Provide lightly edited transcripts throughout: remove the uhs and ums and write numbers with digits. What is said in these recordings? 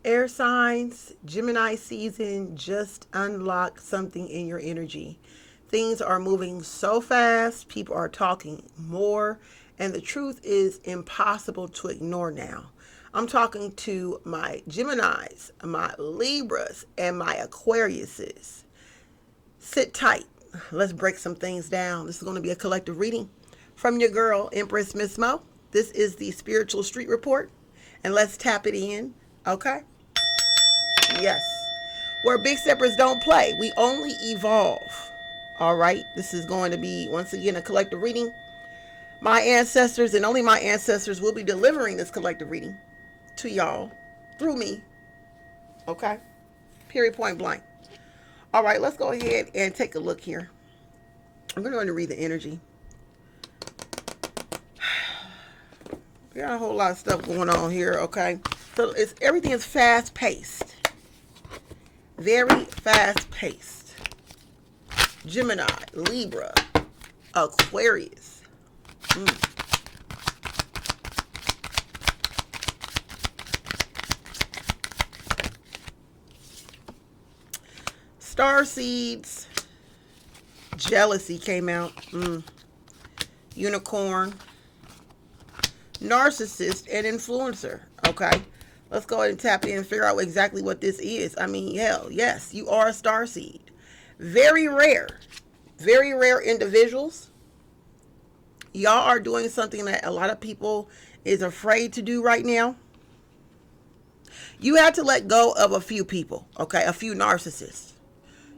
Air signs, Gemini season just unlocked something in your energy. Things are moving so fast, people are talking more, and the truth is impossible to ignore now. I'm talking to my Geminis, my Libras, and my Aquariuses. Sit tight. Let's break some things down. This is going to be a collective reading from your girl, Empress Miss Mo. This is the Spiritual Street Report, and let's tap it in, okay? Yes. Where big steppers don't play, we only evolve. All right. This is going to be, once again, a collective reading. My ancestors and only my ancestors will be delivering this collective reading to y'all through me. Okay. Period, point blank. All right. Let's go ahead and take a look here. I'm going to read the energy. We got a whole lot of stuff going on here. Okay. So everything is fast paced. Very fast paced. Gemini, Libra, Aquarius. Star seeds. Jealousy came out. Unicorn. Narcissist and influencer. Okay. Let's go ahead and tap in and figure out exactly what this is. I mean, hell, yes, you are a star seed. Very rare individuals. Y'all are doing something that a lot of people is afraid to do right now. You had to let go of a few people, okay? A few narcissists.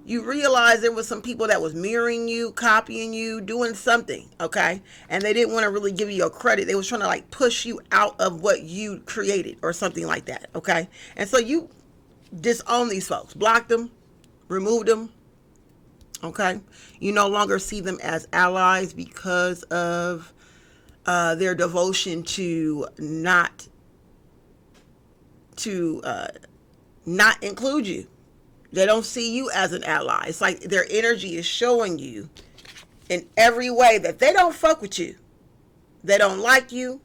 You realize there was some people that was mirroring you, copying you, doing something, okay? And they didn't want to really give you your credit. They was trying to like push you out of what you created or something like that, okay? And so you disown these folks, blocked them, removed them, okay? You no longer see them as allies because of their devotion to not include you. They don't see you as an ally. It's like their energy is showing you in every way that they don't fuck with you. They don't like you.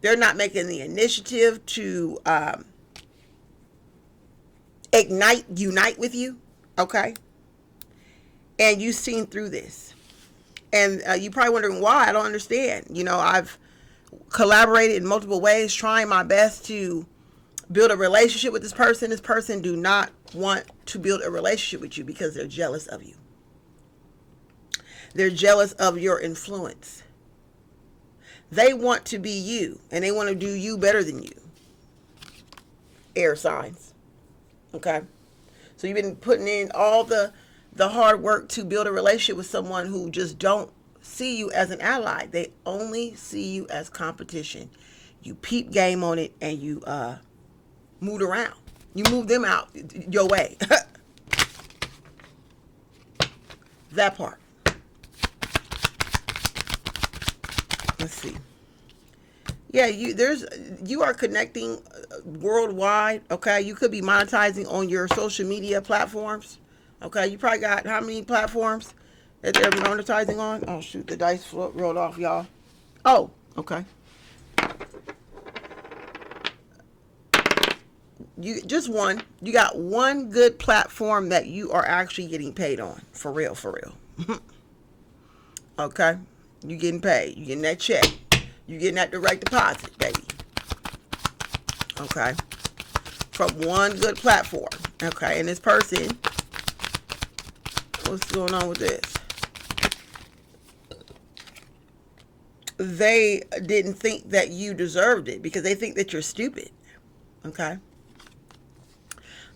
They're not making the initiative to unite with you. Okay? And you've seen through this. And you're probably wondering why. I don't understand. You know, I've collaborated in multiple ways, trying my best to build a relationship with this person. This person do not want to build a relationship with you because they're jealous of you. They're jealous of your influence. They want to be you, and they want to do you better than you. Air signs. Okay? So you've been putting in all the hard work to build a relationship with someone who just don't see you as an ally. They only see you as competition. You peep game on it, and you moved around. You move them out your way. That part. Let's see. Yeah, you are connecting worldwide. Okay, you could be monetizing on your social media platforms. Okay, you probably got how many platforms that they're monetizing on? Oh shoot, the dice rolled off, y'all. Oh, okay. You just one. You got one good platform that you are actually getting paid on. For real. Okay? You getting paid. You getting that check. You getting that direct deposit, baby. Okay? From one good platform. Okay? And this person, what's going on with this? They didn't think that you deserved it because they think that you're stupid. Okay?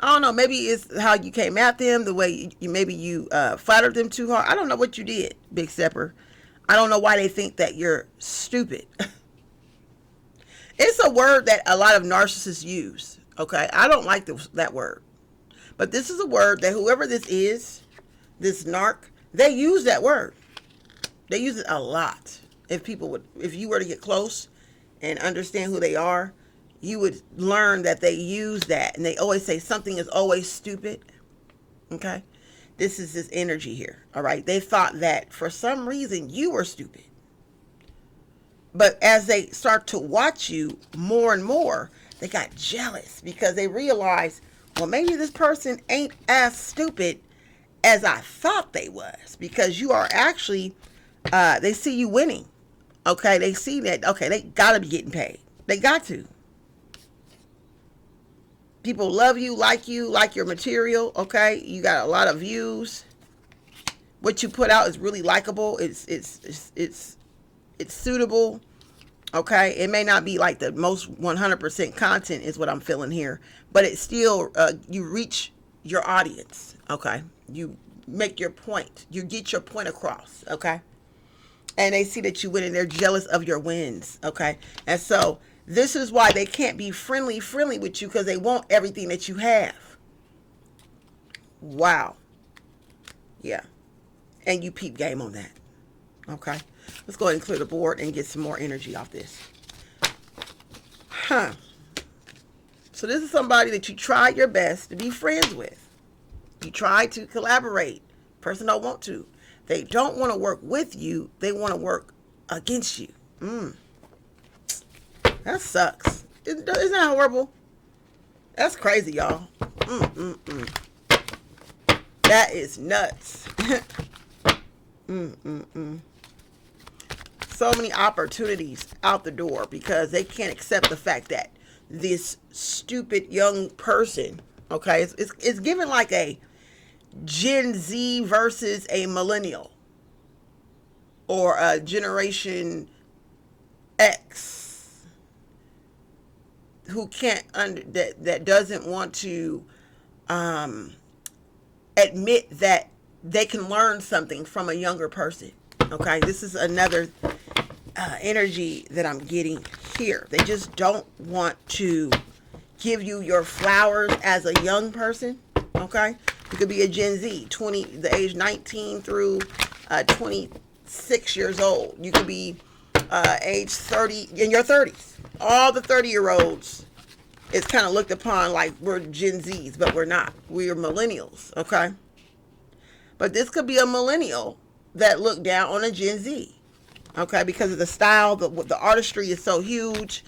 I don't know. Maybe it's how you came at them, the way you flattered them too hard. I don't know what you did, Big Stepper. I don't know why they think that you're stupid. It's a word that a lot of narcissists use. Okay, I don't like that word, but this is a word that whoever this is, this narc, they use that word. They use it a lot. If you were to get close and understand who they are, you would learn that they use that. And they always say something is always stupid. Okay? This is this energy here. All right? They thought that for some reason you were stupid. But as they start to watch you more and more, They got jealous because they realized, well, maybe this person ain't as stupid as I thought they was, because you are actually, they see you winning. Okay, they see that, okay, they gotta be getting paid. They got to. People love you, like your material, okay? You got a lot of views. What you put out is really likable. It's suitable. Okay, it may not be like the most 100% content is what I'm feeling here, but it's still, you reach your audience. Okay, you make your point. You get your point across. Okay, and they see that you win and they're jealous of your wins. Okay, and so this is why they can't be friendly with you, because they want everything that you have. Wow. Yeah. And you peep game on that. Okay. Let's go ahead and clear the board and get some more energy off this. So this is somebody that you tried your best to be friends with. You tried to collaborate. Person don't want to. They don't want to work with you. They want to work against you. That sucks. Isn't that horrible? That's crazy, y'all. That is nuts. So many opportunities out the door because they can't accept the fact that this stupid young person, okay, it's given like a Gen Z versus a millennial or a Generation X who can't that doesn't want to admit that they can learn something from a younger person. Okay, this is another energy that I'm getting here. They just don't want to give you your flowers as a young person. Okay, you could be a Gen Z, the age 19 through 26 years old. You could be age 30 in your 30s. All the 30-year-olds, it's kind of looked upon like we're Gen Zs, but we're not. We are millennials. Okay, but this could be a millennial that look down on a Gen Z, okay, because of the style, the artistry is so huge,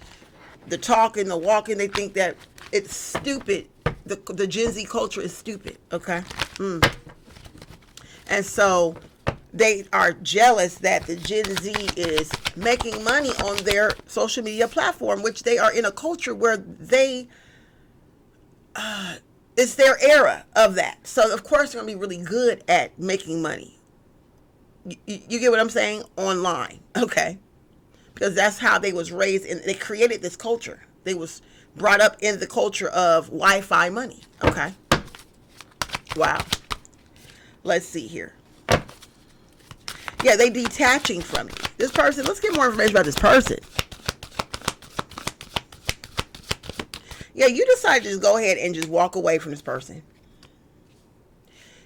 the talking, the walking, they think that it's stupid. The Gen Z culture is stupid, okay, and so they are jealous that the Gen Z is making money on their social media platform, which they are in a culture where they, it's their era of that. So of course they're gonna be really good at making money. You get what I'm saying? Online, okay? Because that's how they was raised, and they created this culture. They was brought up in the culture of Wi-Fi money, okay? Wow. Let's see here. Yeah, they detaching from it. This person, let's get more information about this person. Yeah, you decided to just go ahead and just walk away from this person.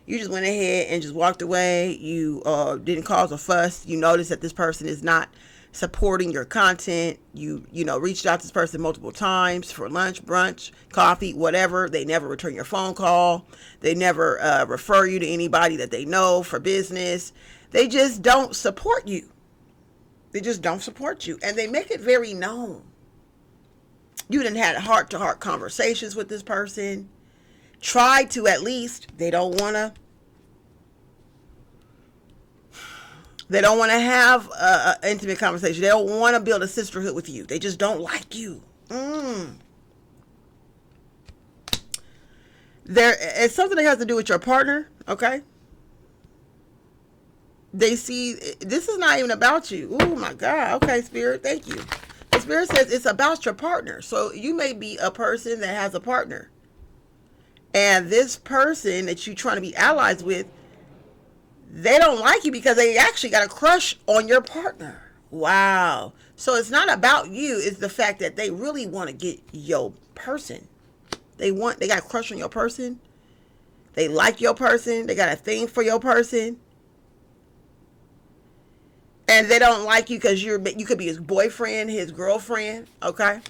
You just went ahead and just walked away. You didn't cause a fuss. You noticed that this person is not supporting your content. You reached out to this person multiple times for lunch, brunch, coffee, whatever. They never return your phone call. They never refer you to anybody that they know for business. They just don't support you. They just don't support you. And they make it very known. You done had heart-to-heart conversations with this person. Try to, at least. They don't want to have an intimate conversation. They don't want to build a sisterhood with you. They just don't like you. It's something that has to do with your partner, okay? They see, this is not even about you. Oh my God. Okay, Spirit, thank you. The Spirit says it's about your partner. So you may be a person that has a partner. And this person that you're trying to be allies with, they don't like you because they actually got a crush on your partner. Wow. So it's not about you. It's the fact that they really want to get your person. They got a crush on your person. They like your person. They got a thing for your person. And they don't like you because you could be his boyfriend, his girlfriend. Okay.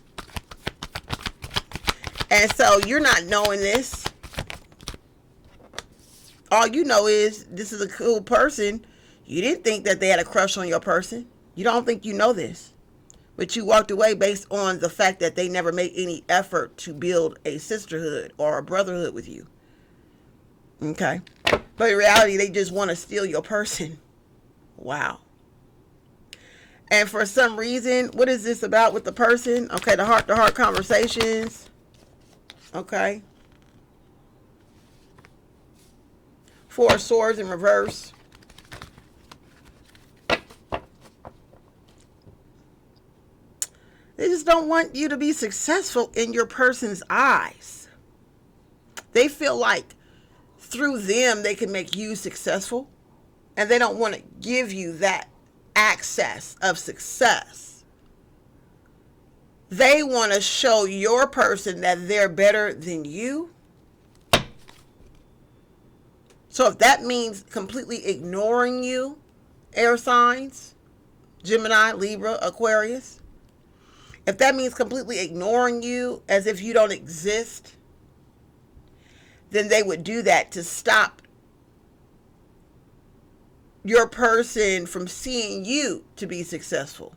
And so you're not knowing this. All you know is this is a cool person. You didn't think that they had a crush on your person. You don't think you know this. But you walked away based on the fact that they never made any effort to build a sisterhood or a brotherhood with you. Okay? But in reality, they just want to steal your person. Wow. And for some reason, what is this about with the person? Okay, the heart-to-heart conversations. Okay. Four of Swords in reverse. They just don't want you to be successful in your person's eyes. They feel like through them they can make you successful, and they don't want to give you that access of success. They want to show your person that they're better than you. So if that means completely ignoring you, air signs, Gemini, Libra, Aquarius, if that means completely ignoring you as if you don't exist, then they would do that to stop your person from seeing you to be successful.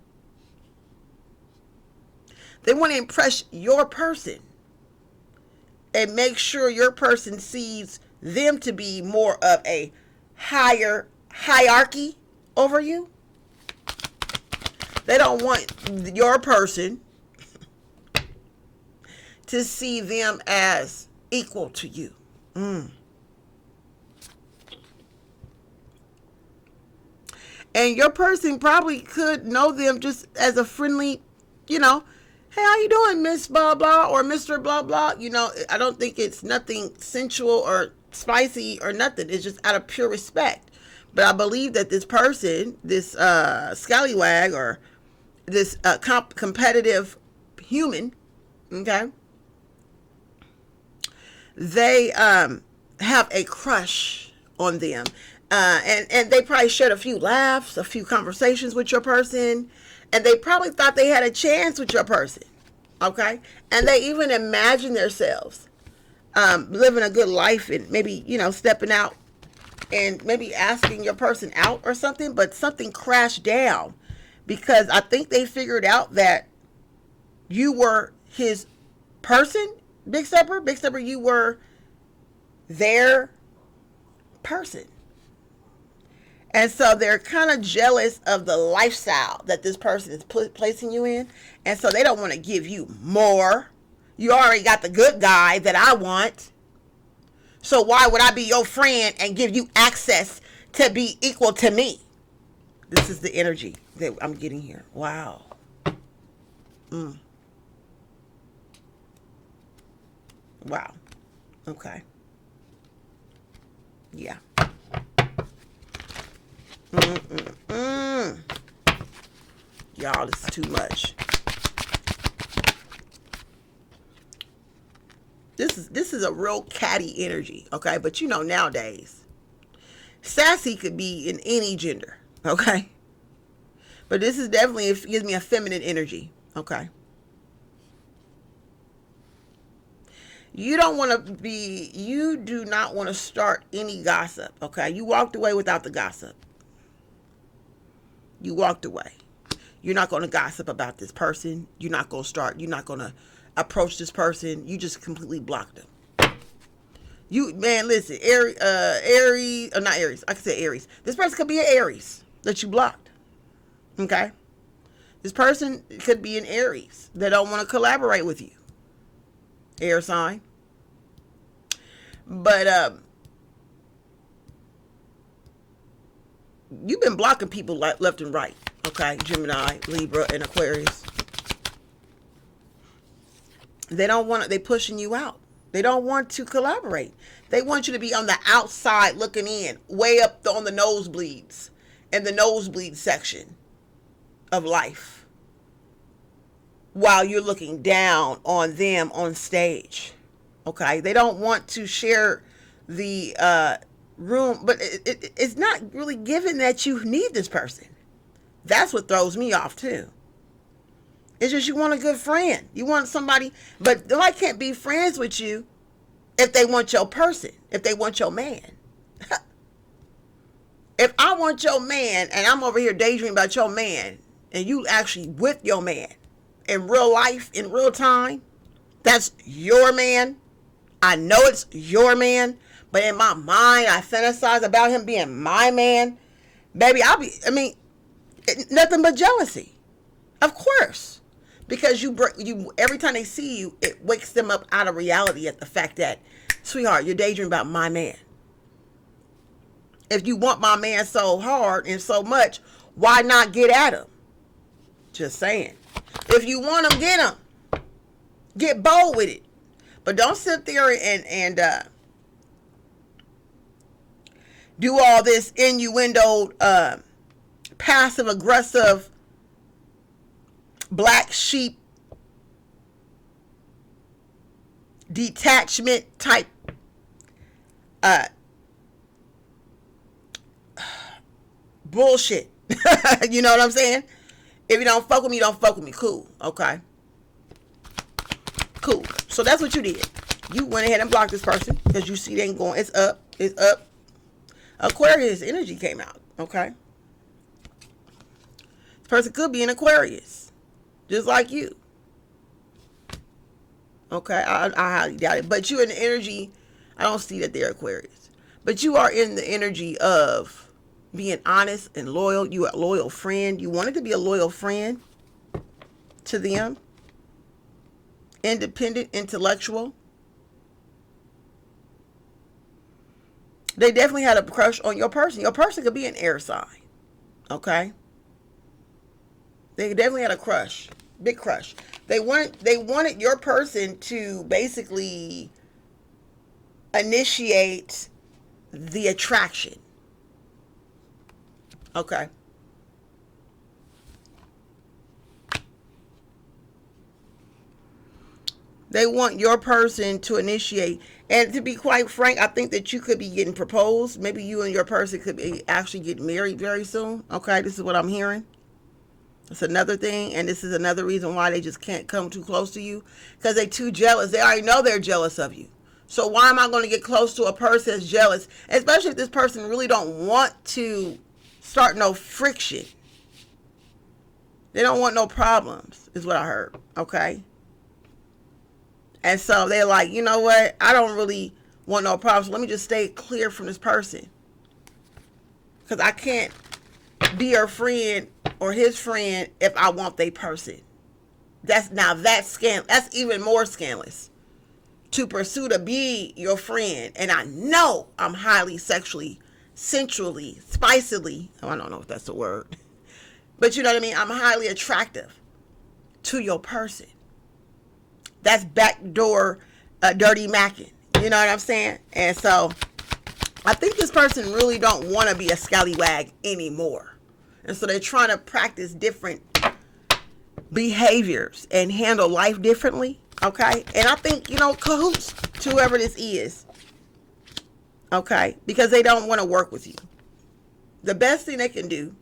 They want to impress your person and make sure your person sees them to be more of a higher hierarchy over you. They don't want your person to see them as equal to you. And your person probably could know them just as a friendly, hey, how you doing, Miss blah blah or Mr. blah blah. I don't think it's nothing sensual or spicy or nothing. It's just out of pure respect. But I believe that this person, this scallywag or this competitive human, okay, they have a crush on them. And they probably shared a few laughs, a few conversations with your person, and they probably thought they had a chance with your person, okay? And they even imagine themselves living a good life and maybe, stepping out and maybe asking your person out or something, but something crashed down because I think they figured out that you were his person, Big Stepper. Big Stepper, you were their person. And so they're kind of jealous of the lifestyle that this person is placing you in. And so they don't want to give you more. You already got the good guy that I want. So why would I be your friend and give you access to be equal to me? This is the energy that I'm getting here. Wow. Wow. Okay. Yeah. Y'all, this is too much. This is a real catty energy, okay? But nowadays, sassy could be in any gender, okay? But this is definitely, it gives me a feminine energy, okay? You do not want to start any gossip, okay? You walked away without the gossip. You walked away. You're not going to gossip about this person. You're not going to approach this person. You just completely blocked them. Listen, Aries, or not Aries, I can say Aries. This person could be an Aries that you blocked, okay? This person could be an Aries that don't want to collaborate with you. Air sign. But you've been blocking people left and right, okay? Gemini, Libra, and Aquarius. They pushing you out. They don't want to collaborate. They want you to be on the outside looking in, way up on the nosebleeds, in the nosebleed section of life, while you're looking down on them on stage, okay? They don't want to share the room, but it's not really given that you need this person. That's what throws me off too. It's just you want a good friend. You want somebody, but I can't be friends with you if they want your person, if they want your man. If I want your man and I'm over here daydreaming about your man, and you actually with your man in real life, in real time, that's your man. I know it's your man, but in my mind, I fantasize about him being my man. Baby, nothing but jealousy. Of course. Because you every time they see you, it wakes them up out of reality at the fact that, sweetheart, you're daydreaming about my man. If you want my man so hard and so much, why not get at him? Just saying. If you want him, get him. Get bold with it. But don't sit there and do all this innuendo, passive aggressive, black sheep, detachment type bullshit. You know what I'm saying? If you don't fuck with me, don't fuck with me. Cool. Okay. Cool. So that's what you did. You went ahead and blocked this person because you see they ain't going. It's up. It's up. Aquarius energy came out. Okay. This person could be an Aquarius, just like you. Okay. I highly doubt it. But you in the energy. I don't see that they're Aquarius. But you are in the energy of being honest and loyal. You are a loyal friend. You wanted to be a loyal friend to them. Independent, intellectual. They definitely had a crush on your person. Your person could be an air sign. Okay? They definitely had a crush. Big crush. They wanted your person to basically initiate the attraction. Okay. They want your person to initiate. And to be quite frank, I think that you could be getting proposed. Maybe you and your person could be actually getting married very soon. Okay, this is what I'm hearing. That's another thing. And this is another reason why they just can't come too close to you. Because they're too jealous. They already know they're jealous of you. So why am I going to get close to a person that's jealous? Especially if this person really don't want to start no friction. They don't want no problems, is what I heard. Okay? And so they're like, you know what? I don't really want no problems. Let me just stay clear from this person. Because I can't be her friend or his friend if I want their person. That's even more scandalous. To pursue to be your friend. And I know I'm highly sexually, sensually, spicily. Oh, I don't know if that's the word. But you know what I mean? I'm highly attractive to your person. That's backdoor dirty macking. You know what I'm saying? And so I think this person really don't want to be a scallywag anymore. And so they're trying to practice different behaviors and handle life differently. Okay? And I think, cahoots to whoever this is. Okay? Because they don't want to work with you. The best thing they can do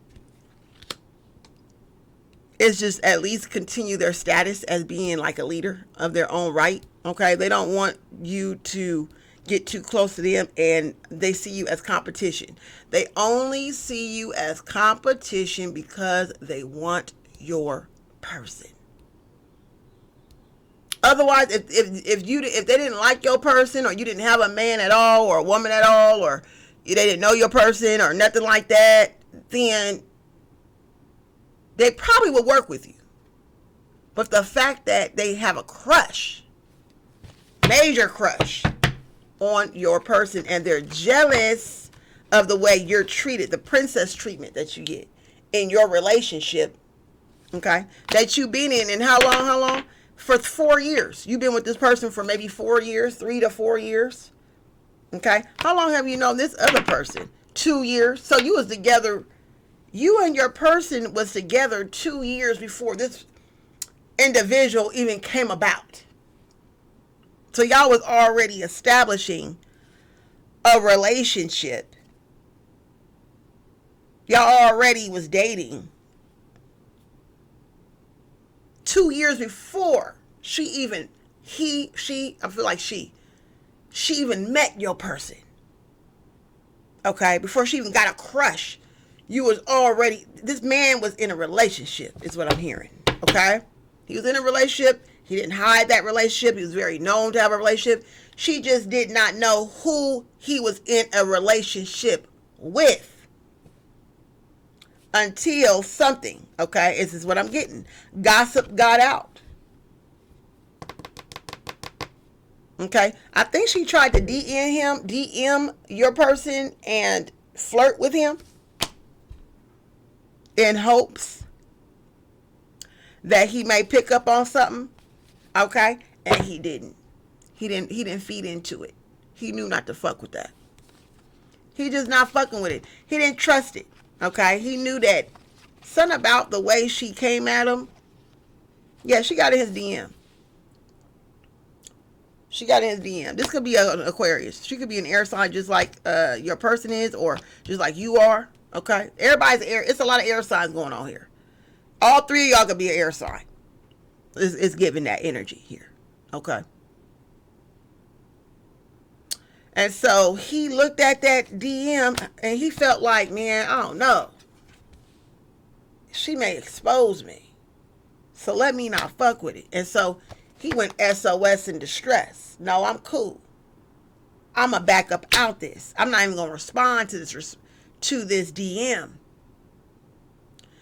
is just at least continue their status as being like a leader of their own right. Okay? They don't want you to get too close to them and they see you as competition. They only see you as competition because they want your person. Otherwise, if they didn't like your person, or you didn't have a man at all or a woman at all, or they didn't know your person or nothing like that, then they probably would work with you. But the fact that they have a crush, major crush on your person, and they're jealous of the way you're treated, the princess treatment that you get in your relationship, okay, that you've been in, and how long? For 4 years. You've been with this person for maybe 4 years, 3 to 4 years. Okay. How long have you known this other person? 2 years. So you was together, you and your person was together 2 years before this individual even came about. So y'all was already establishing a relationship. Y'all already was dating 2 years before she even even met your person. Okay, before she even got a crush, You was already, this man was in a relationship, is what I'm hearing. Okay? He was in a relationship. He didn't hide that relationship. He was very known to have a relationship. She just did not know who he was in a relationship with until something, okay? This is what I'm getting. Gossip got out. Okay? I think she tried to DM your person and flirt with him in hopes that he may pick up on something. Okay? And he didn't. He didn't feed into it. He knew not to fuck with that. He just not fucking with it. He didn't trust it. Okay? He knew that something about the way she came at him. Yeah, she got in his DM. She got in his DM. This could be an Aquarius. She could be an air sign just like your person is, or just like you are. Okay? Everybody's air. It's a lot of air signs going on here. All three of y'all could be an air sign. It's giving that energy here. Okay? And so he looked at that DM and he felt like, man, I don't know. She may expose me. So let me not fuck with it. And so he went SOS in distress. No, I'm cool. I'm going to back up out this. I'm not even going to respond to this DM.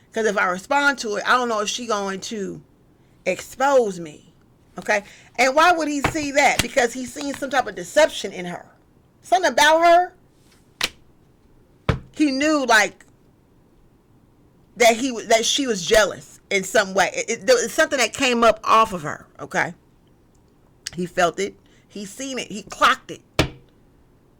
Because if I respond to it, I don't know if she's going to expose me. Okay? And why would he see that? Because he's seen some type of deception in her. Something about her. He knew like that she was jealous in some way. It's something that came up off of her. Okay? He felt it. He seen it. He clocked it.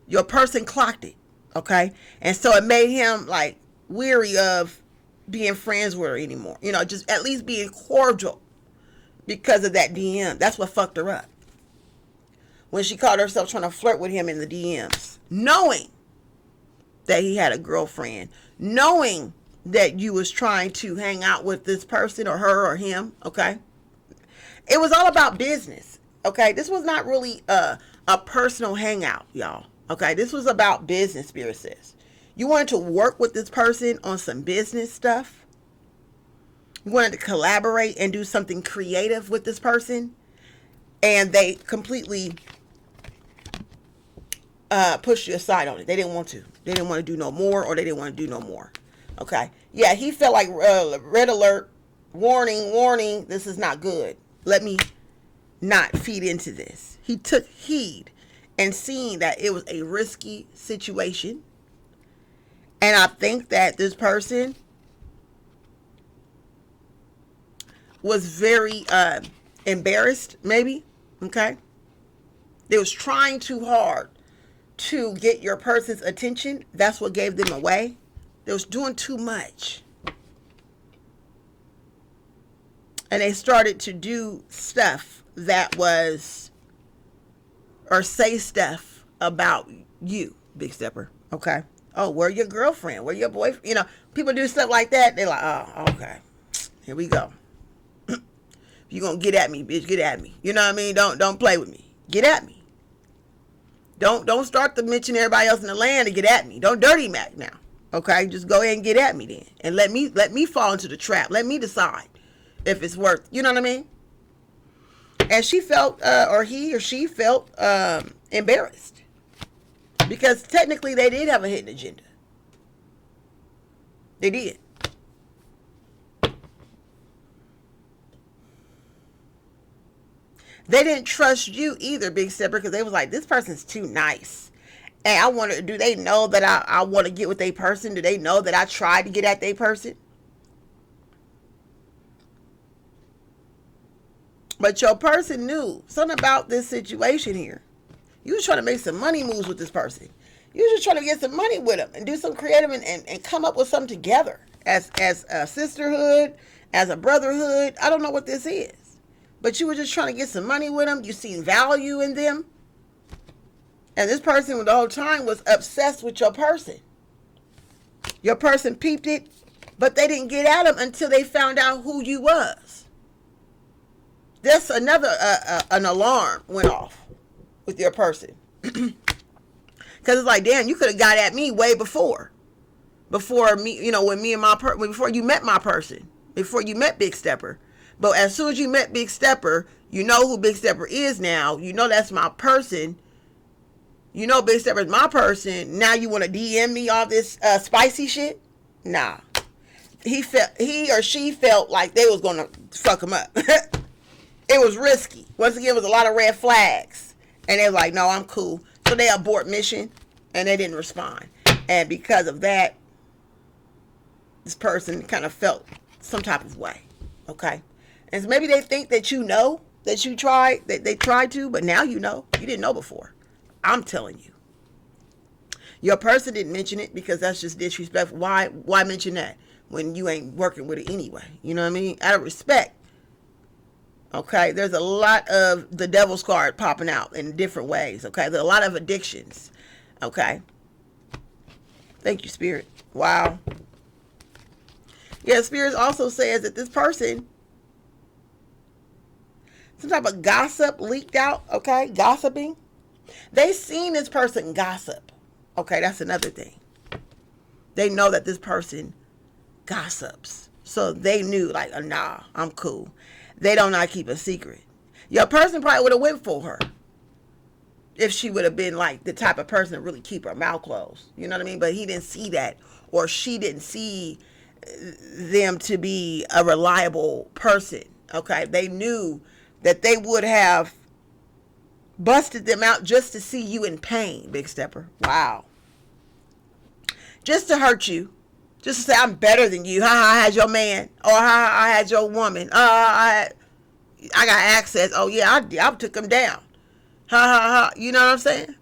Your person clocked it. Okay? And so it made him like weary of being friends with her anymore. You know, just at least being cordial because of that DM. That's what fucked her up. When she caught herself trying to flirt with him in the DMs, knowing that he had a girlfriend, knowing that you was trying to hang out with this person or her or him, okay? It was all about business, okay? This was not really a personal hangout, y'all, okay? This was about business, Spirit says. You wanted to work with this person on some business stuff. You wanted to collaborate and do something creative with this person, and they completely pushed you aside on it. They didn't want to. They didn't want to do no more, or they didn't want to do no more. Okay. Yeah, he felt like red alert, warning, this is not good. Let me not feed into this. He took heed and seen that it was a risky situation. And I think that this person was very embarrassed, maybe. Okay. They was trying too hard to get your person's attention. That's what gave them away. They was doing too much. And they started to do stuff that was, or say stuff about you, Big Stepper. Okay. Oh, where your girlfriend? Where your boyfriend? You know, people do stuff like that. They're like, oh, okay. Here we go. You gonna get at me, bitch, get at me. You know what I mean? Don't play with me. Get at me. Don't start to mention everybody else in the land to get at me. Don't dirty Mac now. Okay? Just go ahead and get at me then. And let me fall into the trap. Let me decide if it's worth, you know what I mean? And she felt, or he or she felt embarrassed. Because technically they did have a hidden agenda. They did. They didn't trust you either, Big Stepper, because they was like, this person's too nice. And I wonder, do they know that I want to get with a person? Do they know that I tried to get at their person? But your person knew something about this situation here. You was trying to make some money moves with this person. You was just trying to get some money with them and do some creative and come up with something together as a sisterhood, as a brotherhood. I don't know what this is. But you were just trying to get some money with them. You seen value in them. And this person the whole time was obsessed with your person. Your person peeped it, but they didn't get at him until they found out who you was. There's another, an alarm went off with your person. Because it's like, damn, you could have got at me way before. before me, when me and before you met my person, before you met Big Stepper. But as soon as you met Big Stepper, you know who Big Stepper is now. You know that's my person. You know Big Stepper is my person. Now you want to DM me all this spicy shit? Nah. He or she felt like they was gonna fuck him up. It was risky. Once again, it was a lot of red flags. And they were like, no, I'm cool. So they abort mission and they didn't respond. And because of that, this person kind of felt some type of way. Okay? And so maybe they think that you know, that you tried, that they tried to, but now you know. You didn't know before. I'm telling you. Your person didn't mention it because that's just disrespectful. Why mention that when you ain't working with it anyway? You know what I mean? Out of respect. Okay, there's a lot of the devil's card popping out in different ways. Okay, there's a lot of addictions. Okay, thank you, Spirit. Wow. Yeah, Spirit also says that this person, some type of gossip leaked out. Okay, gossiping. They seen this person gossip. Okay, that's another thing. They know that this person gossips, so they knew like, nah, I'm cool. They don't not keep a secret. Your person probably would have went for her if she would have been like the type of person to really keep her mouth closed. You know what I mean? But he didn't see that, or she didn't see them to be a reliable person. Okay, they knew that they would have busted them out just to see you in pain, Big Stepper. Wow. Just to hurt you. Just to say, I'm better than you. I had your man. Or I had your woman. I got access. Oh, yeah, I took him down. You know what I'm saying?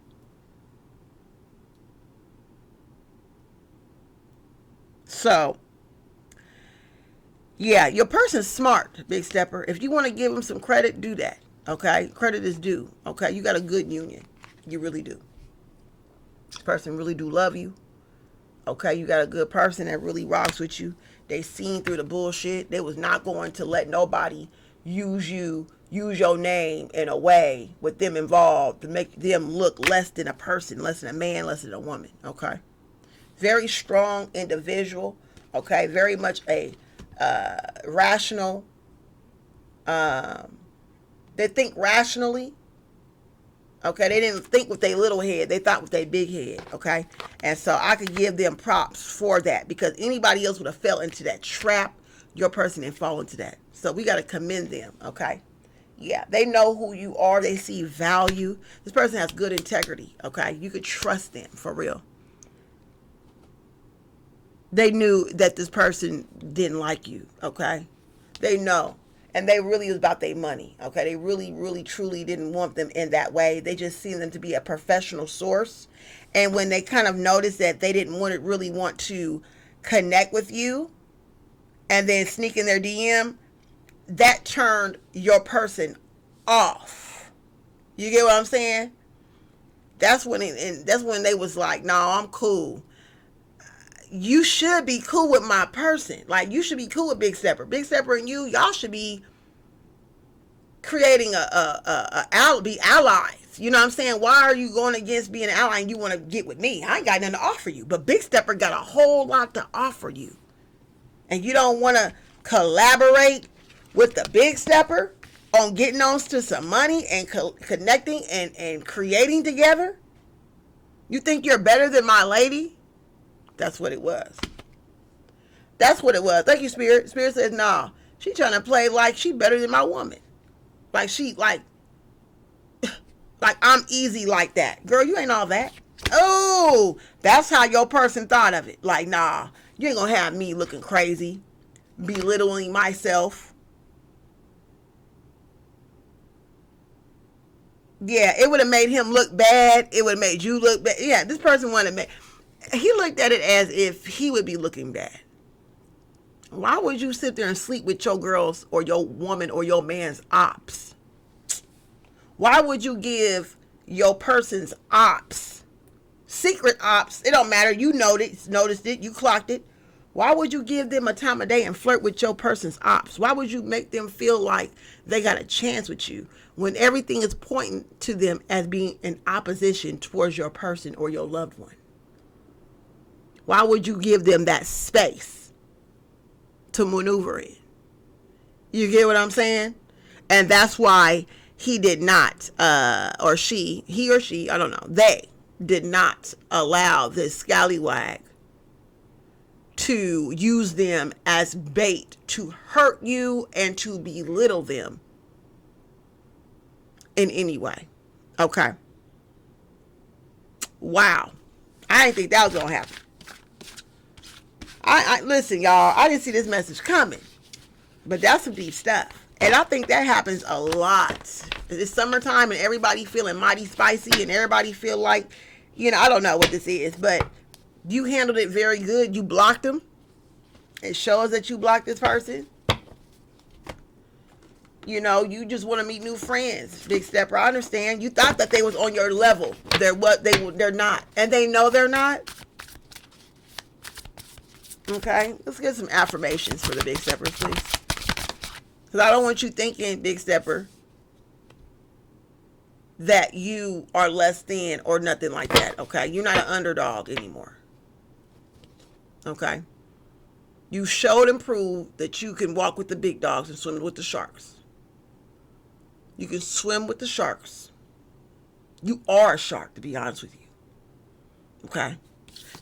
So, yeah, your person's smart, Big Stepper. If you want to give them some credit, do that. Okay? Credit is due. Okay? You got a good union. You really do. This person really do love you. Okay, you got a good person that really rocks with you. They seen through the bullshit. They was not going to let nobody use your name in a way with them involved to make them look less than a person, less than a man, less than a woman. Okay, very strong individual. Okay, very much a rational. They think rationally. Okay, they didn't think with their little head. They thought with their big head, okay? And so I could give them props for that because anybody else would have fell into that trap. Your person didn't fall into that. So we got to commend them, okay? Yeah, they know who you are. They see value. This person has good integrity, okay? You could trust them, for real. They knew that this person didn't like you, okay? They know. And they really was about their money, okay? They really, really, truly didn't want them in that way. They just seen them to be a professional source. And when they kind of noticed that they didn't really want to connect with you and then sneak in their DM, that turned your person off. You get what I'm saying? That's when they was like, no, I'm cool. You should be cool with my person. Like, you should be cool with Big Stepper. Big Stepper and y'all should be creating be allies. You know what I'm saying? Why are you going against being an ally and you want to get with me? I ain't got nothing to offer you. But Big Stepper got a whole lot to offer you. And you don't want to collaborate with the Big Stepper on getting on to some money and connecting and creating together? You think you're better than my lady? That's what it was. That's what it was. Thank you, Spirit. Spirit says, nah, she trying to play like she better than my woman. Like I'm easy like that. Girl, you ain't all that. Oh, that's how your person thought of it. Like, nah, you ain't gonna have me looking crazy, belittling myself. Yeah, it would have made him look bad. It would have made you look bad. Yeah, this person wanted to make... He looked at it as if he would be looking bad. Why would you sit there and sleep with your girls or your woman or your man's ops? Why would you give your person's ops, secret ops, it don't matter, you noticed it, you clocked it. Why would you give them a time of day and flirt with your person's ops? Why would you make them feel like they got a chance with you when everything is pointing to them as being in opposition towards your person or your loved one? Why would you give them that space to maneuver in? You get what I'm saying? And that's why he did not, he or she, I don't know, they did not allow this scallywag to use them as bait to hurt you and to belittle them in any way. Okay. Wow. I didn't think that was going to happen. I listen, y'all, I didn't see this message coming, but that's some deep stuff. And I think that happens a lot. It's summertime and everybody feeling mighty spicy and everybody feel like, I don't know what this is, but you handled it very good. You blocked them. It shows that you blocked this person. You just want to meet new friends, Big Stepper. I understand. You thought that they was on your level. They're not. And they know they're not. Okay, let's get some affirmations for the Big Steppers, please. Because I don't want you thinking, Big Stepper, that you are less than or nothing like that, okay? You're not an underdog anymore. Okay? You showed and proved that you can walk with the big dogs and swim with the sharks. You can swim with the sharks. You are a shark, to be honest with you. Okay?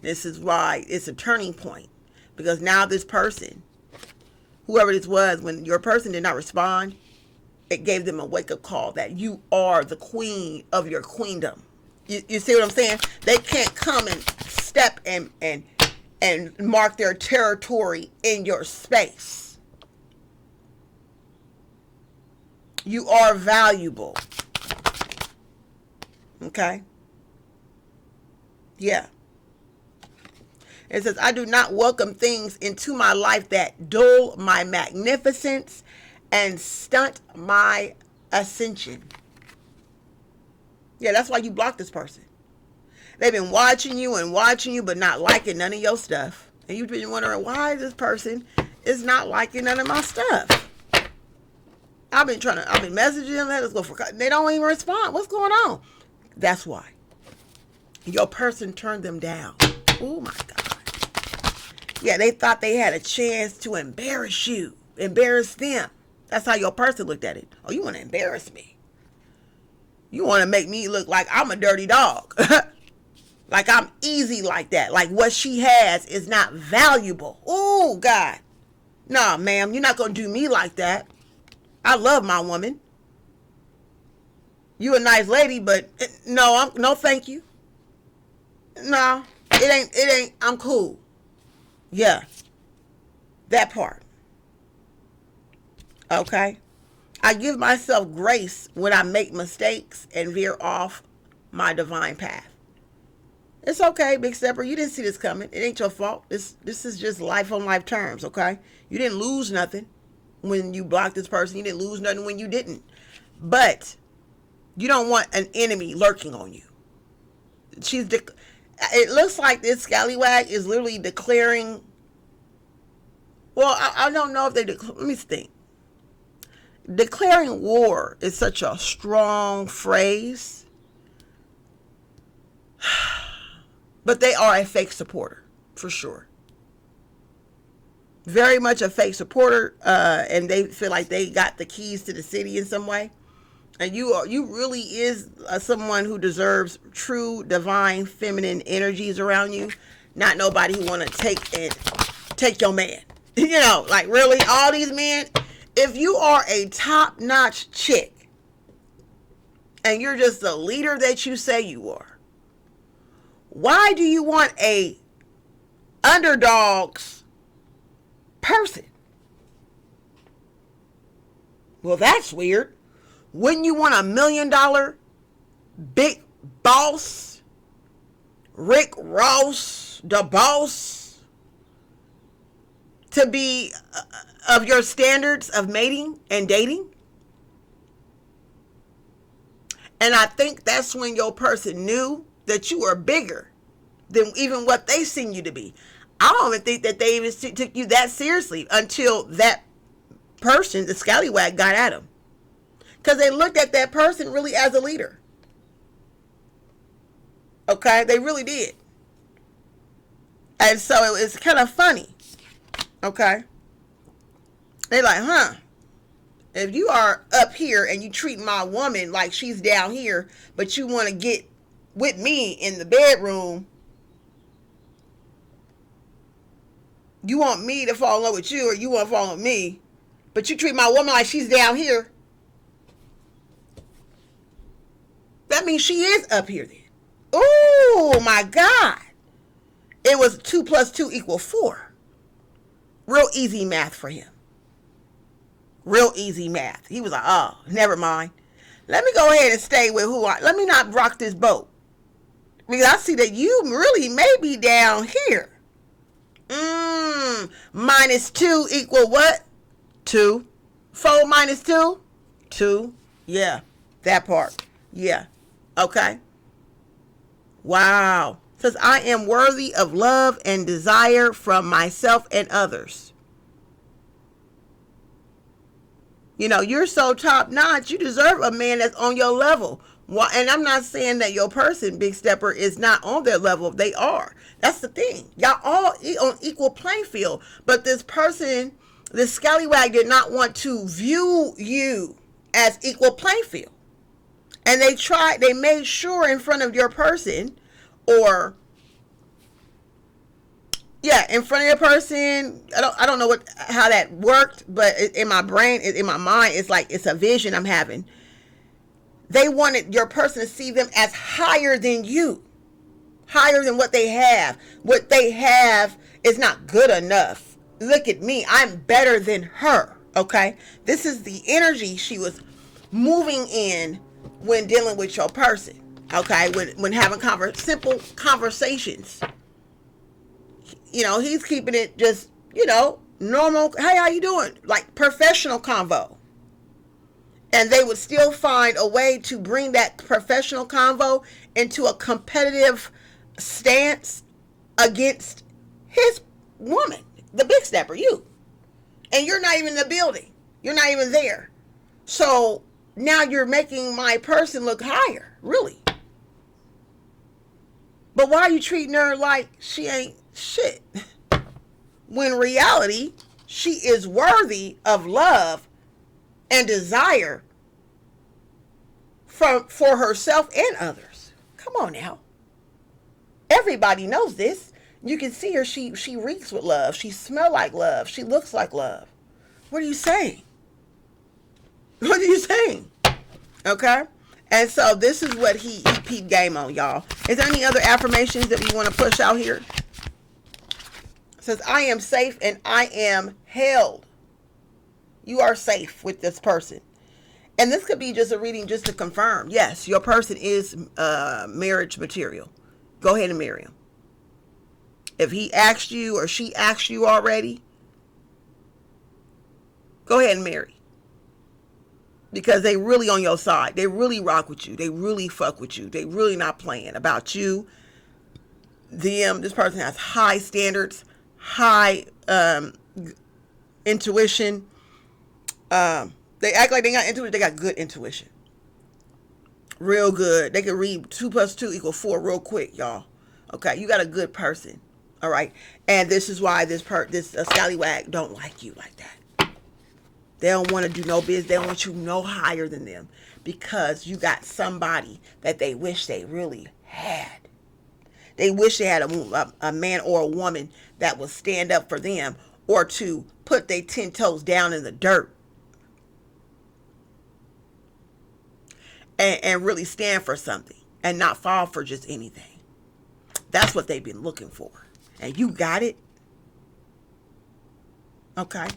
This is why it's a turning point. Because now this person, whoever this was, when your person did not respond, it gave them a wake-up call that you are the queen of your queendom. You see what I'm saying? They can't come and step and mark their territory in your space. You are valuable. Okay? Yeah. It says, I do not welcome things into my life that dull my magnificence and stunt my ascension. Yeah, that's why you blocked this person. They've been watching you, but not liking none of your stuff. And you've been wondering why this person is not liking none of my stuff. I've been messaging them. Let's go for. They don't even respond. What's going on? That's why. Your person turned them down. Oh my God. Yeah, they thought they had a chance to embarrass you, embarrass them. That's how your person looked at it. Oh, you want to embarrass me? You want to make me look like I'm a dirty dog. Like I'm easy like that. Like what she has is not valuable. Oh, God. Nah, ma'am, you're not going to do me like that. I love my woman. You a nice lady, but no, thank you. No, it ain't, I'm cool. Yeah. That part. Okay. I give myself grace when I make mistakes and veer off my divine path. It's okay, Big Stepper. You didn't see this coming. It ain't your fault. This is just life on life terms, okay? You didn't lose nothing when you blocked this person. You didn't lose nothing when you didn't. But you don't want an enemy lurking on you. It looks like this scallywag is literally declaring. Well, I don't know if let me think. Declaring war is such a strong phrase. But they are a fake supporter, for sure. Very much a fake supporter, and they feel like they got the keys to the city in some way. And you really is someone who deserves true divine feminine energies around you. Not nobody who want to take your man. Like really, all these men. If you are a top-notch chick and you're just the leader that you say you are, why do you want a underdog's person? Well, that's weird. Wouldn't you want $1 million big boss, Rick Ross, the boss, to be of your standards of mating and dating? And I think that's when your person knew that you were bigger than even what they seen you to be. I don't even think that they even took you that seriously until that person, the scallywag, got at them. Because they looked at that person really as a leader. Okay? They really did. And so it's kind of funny. Okay. They're like, huh? If you are up here and you treat my woman like she's down here, but you want to get with me in the bedroom, you want me to fall in love with you, or you want to fall in love with me, but you treat my woman like she's down here, that means she is up here then. Oh my God. It was 2 + 2 = 4. Real easy math for him. Real easy math. He was like, oh, never mind. Let me go ahead and stay with let me not rock this boat. Because I see that you really may be down here. -2 = what? 2. 4 - 2? 2. Yeah. That part. Yeah. Okay. Wow. Says, I am worthy of love and desire from myself and others. You know, you're so top notch. You deserve a man that's on your level. And I'm not saying that your person, Big Stepper, is not on their level. They are. That's the thing. Y'all all on equal playing field. But this person, this scallywag, did not want to view you as equal playing field. And they made sure in front of your person, or in front of your person. I don't know how that worked, but in my brain, in my mind, it's like it's a vision I'm having. They wanted your person to see them as higher than you, higher than what they have. What they have is not good enough. Look at me. I'm better than her. Okay. This is the energy she was moving in when dealing with your person. Okay. When having simple conversations. You know, he's keeping it just, normal. Hey, how you doing? Like professional convo. And they would still find a way to bring that professional convo into a competitive stance against his woman, the Big Stepper, you. And you're not even in the building. You're not even there. So now you're making my person look higher, really. But why are you treating her like she ain't shit? When in reality, she is worthy of love and desire for herself and others. Come on now. Everybody knows this. You can see her. She reeks with love. She smells like love. She looks like love. What are you saying? What are you saying? Okay? And so this is what he peeped game on, y'all. Is there any other affirmations that we want to push out here? It says, I am safe and I am held. You are safe with this person. And this could be just a reading just to confirm. Yes, your person is marriage material. Go ahead and marry him. If he asked you or she asked you already, go ahead and marry. Because they really on your side. They really rock with you. They really fuck with you. They really not playing about you. This person has high standards, high intuition. They act like they got intuition. They got good intuition. Real good. They can read 2 + 2 = 4 real quick, y'all. Okay, you got a good person. All right. And this is why this scallywag don't like you like that. They don't want to do no business. They don't want you no higher than them. Because you got somebody that they wish they really had. They wish they had a man or a woman that would stand up for them, or to put their 10 toes down in the dirt and really stand for something and not fall for just anything. That's what they've been looking for. And you got it. Okay.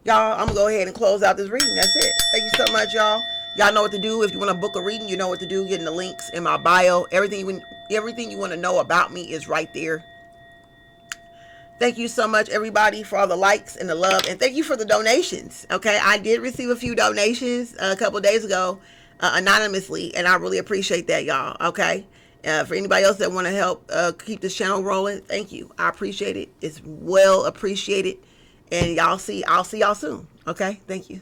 Y'all, I'm going to go ahead and close out this reading. That's it. Thank you so much, y'all. Y'all know what to do. If you want to book a reading, you know what to do. Getting the links in my bio. Everything you want to know about me is right there. Thank you so much, everybody, for all the likes and the love. And thank you for the donations. Okay. I did receive a few donations a couple of days ago anonymously. And I really appreciate that, y'all. Okay. For anybody else that want to help keep this channel rolling, thank you. I appreciate it. It's well appreciated. And I'll see y'all soon. Okay. Thank you.